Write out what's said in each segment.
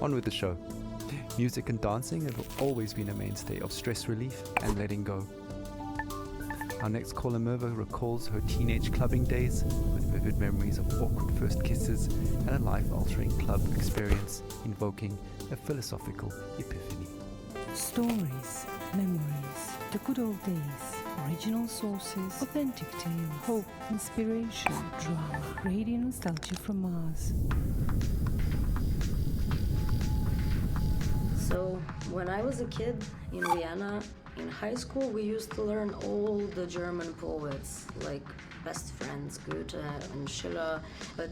On with the show. Music and dancing have always been a mainstay of stress relief and letting go. Our next caller, Merva, recalls her teenage clubbing days with vivid memories of awkward first kisses and a life-altering club experience invoking a philosophical epiphany. Stories, memories, the good old days, original sources, authentic tales, hope, inspiration, drama, radio nostalgia from Mars. So, when I was a kid in Vienna, in high school, we used to learn all the German poets, like Best Friends, Goethe and Schiller. But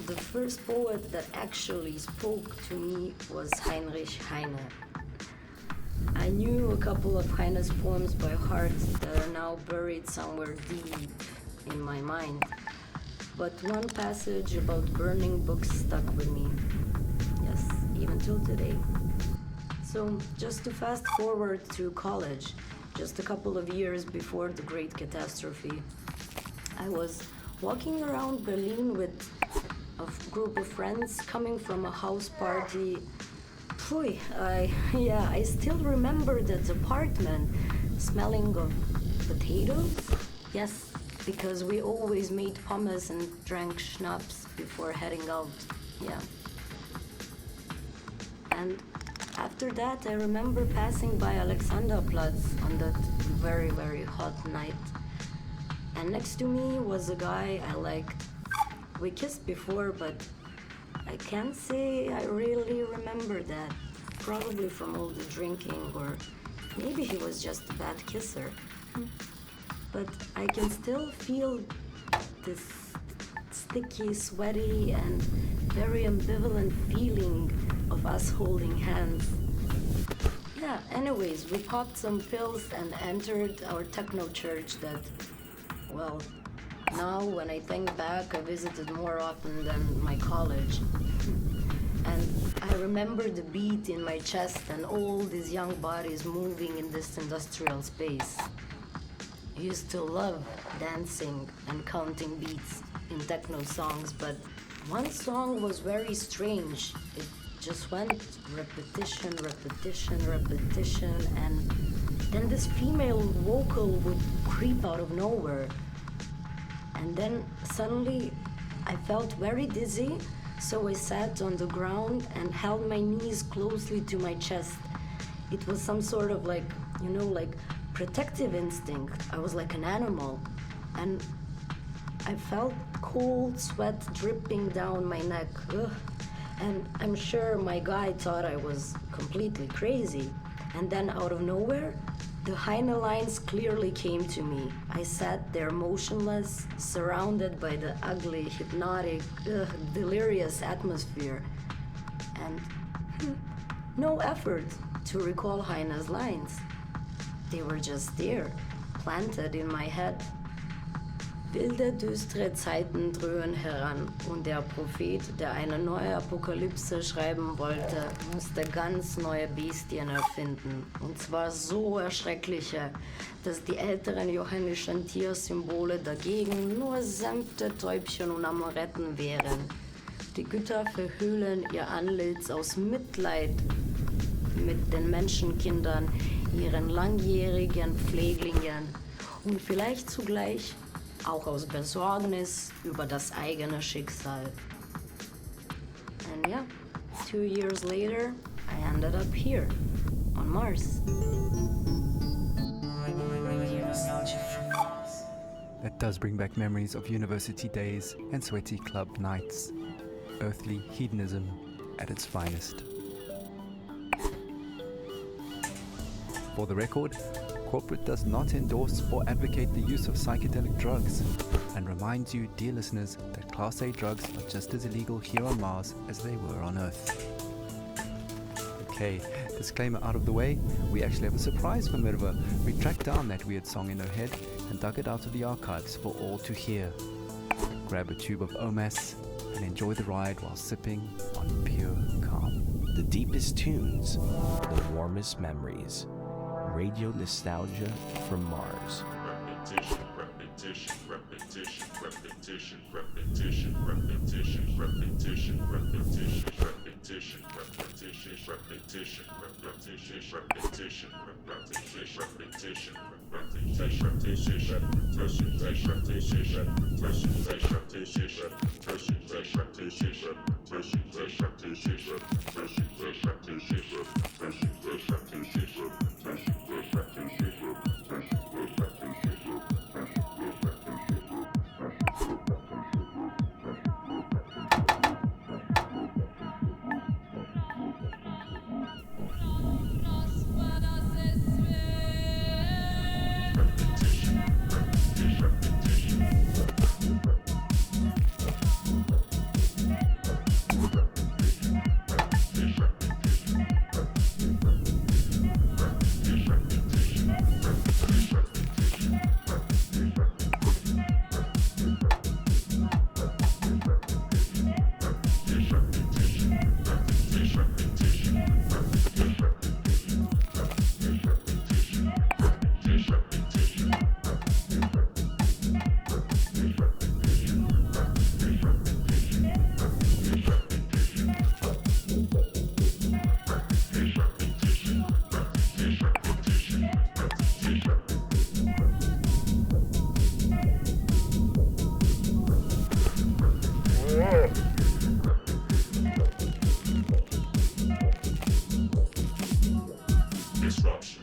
the first poet that actually spoke to me was Heinrich Heine. I knew a couple of Heine's poems by heart that are now buried somewhere deep in my mind. But one passage about burning books stuck with me. Yes, even till today. So, just to fast forward to college, just a couple of years before the Great Catastrophe, I was walking around Berlin with a group of friends coming from a house party. I still remember that apartment smelling of potatoes. Yes, because we always made pommes and drank schnapps before heading out. Yeah. And after that, I remember passing by Alexanderplatz on that very, very hot night. And next to me was a guy I liked. We kissed before, but I can't say I really remember that. Probably from all the drinking, or maybe he was just a bad kisser. But I can still feel this sticky, sweaty, and very ambivalent feeling of us holding hands. Yeah, anyways, we popped some pills and entered our techno church that, well, now when I think back, I visited more often than my college. And I remember the beat in my chest and all these young bodies moving in this industrial space. I used to love dancing and counting beats in techno songs, but one song was very strange. It just went repetition, repetition, repetition, and then this female vocal would creep out of nowhere. And then suddenly I felt very dizzy, so I sat on the ground and held my knees closely to my chest. It was some sort of like protective instinct. I was like an animal. And I felt cold sweat dripping down my neck. Ugh. And I'm sure my guy thought I was completely crazy. And then out of nowhere, the Heine lines clearly came to me. I sat there motionless, surrounded by the ugly, hypnotic, delirious atmosphere. And no effort to recall Heine's lines. They were just there, planted in my head. Wilde, düstere Zeiten dröhnen heran und der Prophet, der eine neue Apokalypse schreiben wollte, musste ganz neue Bestien erfinden. Und zwar so erschreckliche, dass die älteren johannischen Tiersymbole dagegen nur sanfte Täubchen und Amoretten wären. Die Götter verhüllen ihr Antlitz aus Mitleid mit den Menschenkindern, ihren langjährigen Pfleglingen und vielleicht zugleich auch aus Besorgnis über das eigene Schicksal. And yeah, 2 years later, I ended up here, on Mars. That does bring back memories of university days and sweaty club nights. Earthly hedonism at its finest. For the record, corporate does not endorse or advocate the use of psychedelic drugs and reminds you, dear listeners, that Class A drugs are just as illegal here on Mars as they were on Earth. Okay, disclaimer out of the way, we actually have a surprise for Merva. We tracked down that weird song in her head and dug it out of the archives for all to hear. Grab a tube of OMAS and enjoy the ride while sipping on pure calm. The deepest tunes, the warmest memories. Radio nostalgia from Mars. Repetition, repetition, repetition, repetition, repetition, repetition, repetition, repetition, repetition. repetition, repetition, repetition, repetition, repetition, repetition, repetition, disruption.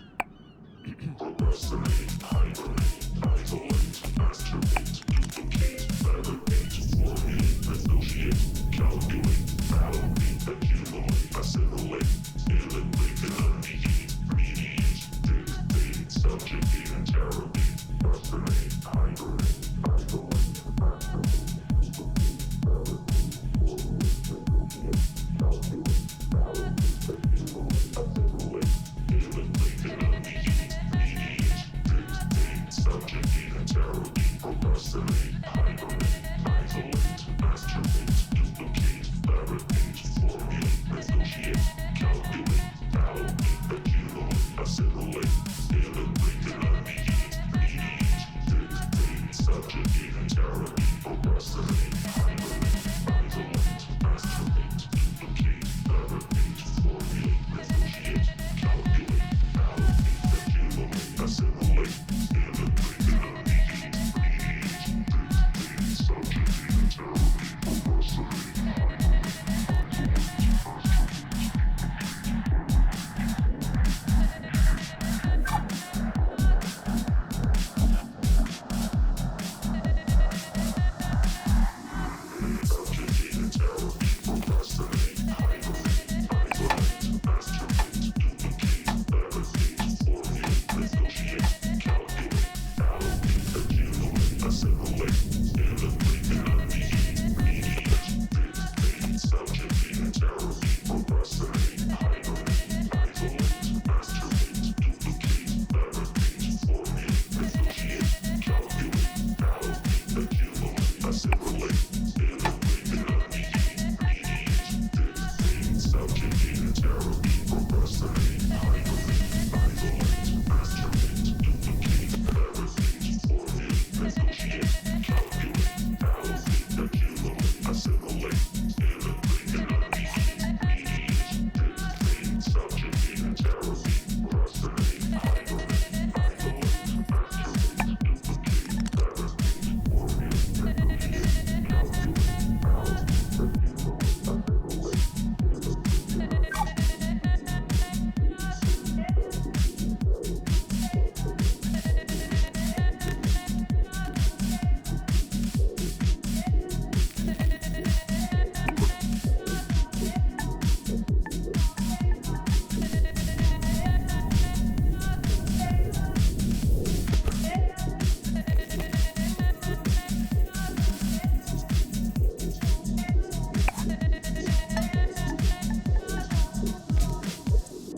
Procrastinate, hibernate, isolate, masturbate, duplicate, fabricate, formulate, negotiate, calculate, validate, accumulate, assimilate, eliminate, delineate, mediate, dictate, subjugate, interrogate, procrastinate, hibernate, isolate, masturbate, duplicate, fabricate, formulate, negotiate, calculate, validate, accumulate, assimilate, eliminate, delineate, mediate, dictate, subjugate, interrogate, procrastinate, hibernate, isolate, masturbate, duplicate, fabricate, formulate, negotiate, calculate, validate, accumulate, assimilate, eliminate, delineate, mediate, dictate, subjugate, interrogate, procrastinate, hibernate, isolate, masturbate, duplicate, fabricate, formulate, negotiate, calculate, validate, accumulate, assimilate, eliminate, delineate, mediate, dictate, subjugate, interrogate, procrastinate,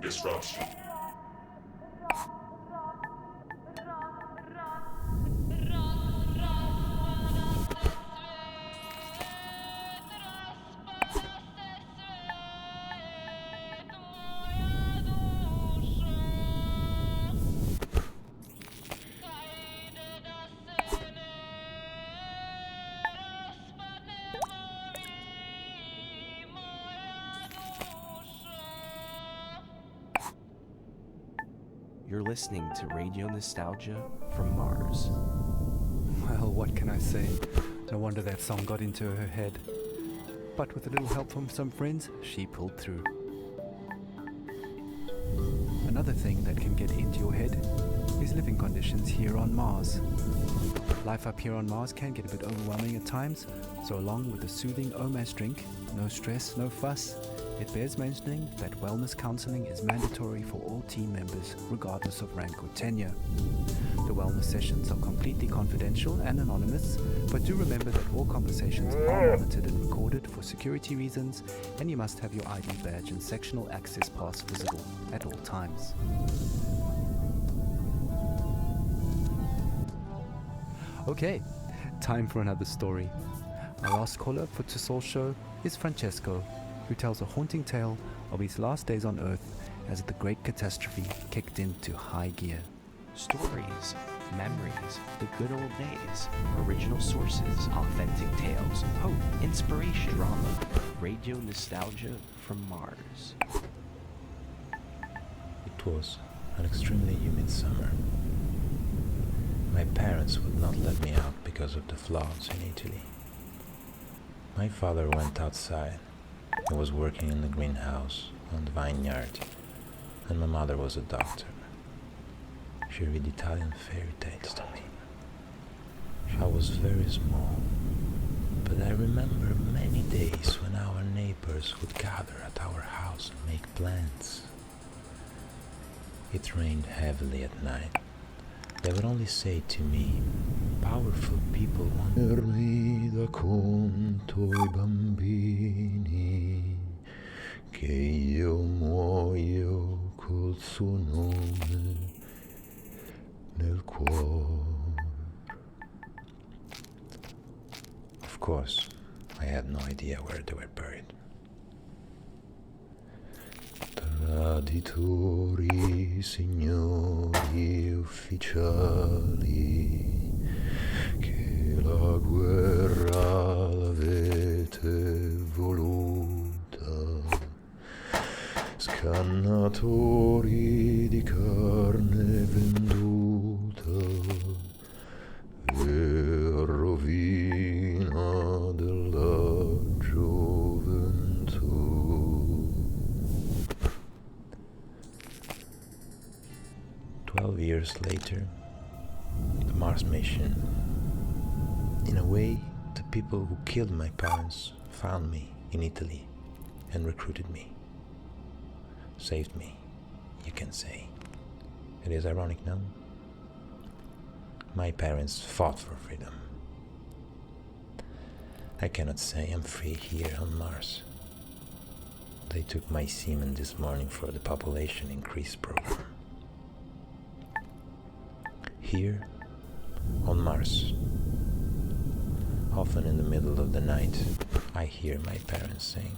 disruption. You're listening to Radio Nostalgia from Mars. Well, what can I say? No wonder that song got into her head. But with a little help from some friends, she pulled through. Another thing that can get into your head is living conditions here on Mars. Life up here on Mars can get a bit overwhelming at times, so along with a soothing OMAS drink, no stress, no fuss, it bears mentioning that wellness counseling is mandatory for all team members, regardless of rank or tenure. The wellness sessions are completely confidential and anonymous, but do remember that all conversations are monitored and recorded for security reasons, and you must have your ID badge and sectional access pass visible at all times. Okay, time for another story. Our last caller for Tussaul's show is Francesco, who tells a haunting tale of his last days on Earth as the great catastrophe kicked into high gear. Stories, memories, the good old days, original sources, authentic tales, hope, inspiration, drama, radio nostalgia from Mars. It was an extremely humid summer. My parents would not let me out because of the floods in Italy. My father went outside. He was working in the greenhouse on the vineyard, and my mother was a doctor. She read Italian fairy tales to me. I was very small, but I remember many days when our neighbors would gather at our house and make plans. It rained heavily at night. They would only say to me, powerful people want mi da conto I bambini che io muoio col suo nome nel cuore. Of course, I had no idea where they were buried. Traditori, signori ufficiali, che la guerra l'avete voluta, scannatori di carne venduta e rovina della gioventù. 12 years later, the Mars mission. In a way, the people who killed my parents found me in Italy and recruited me. Saved me, you can say. It is ironic, no? My parents fought for freedom. I cannot say I'm free here on Mars. They took my semen this morning for the population increase program. Here, on Mars, often in the middle of the night, I hear my parents sing.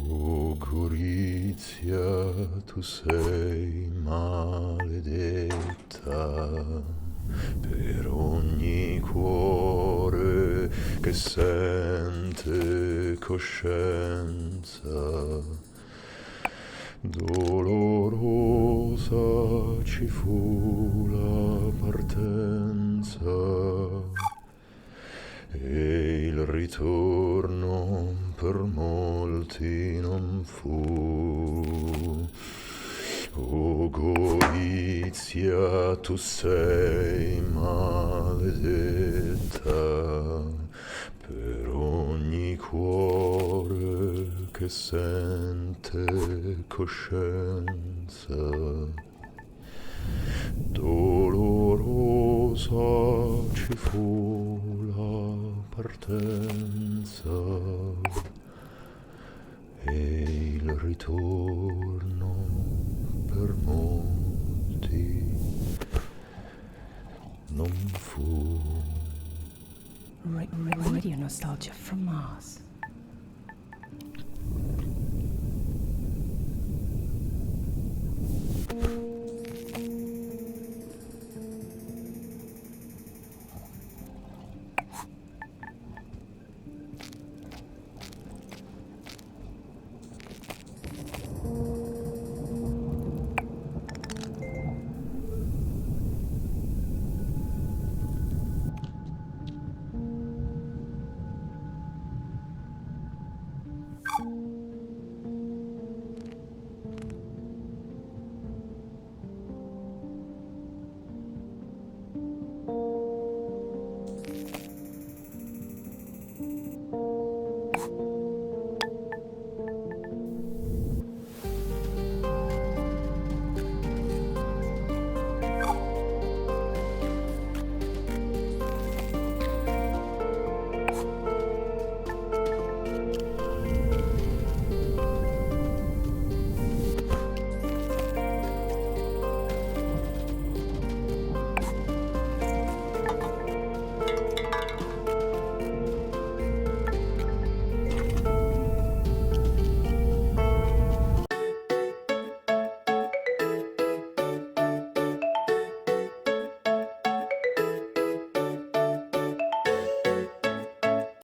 O Gorizia, tu sei maledetta per ogni cuore che sente coscienza. Dolorosa ci fu la partenza e il ritorno per molti non fu. O Gorizia, tu sei maledetta per ogni cuore che sente coscienza. Dolorosa ci fu la partenza e il ritorno per molti non fu. Radio nostalgia from Mars.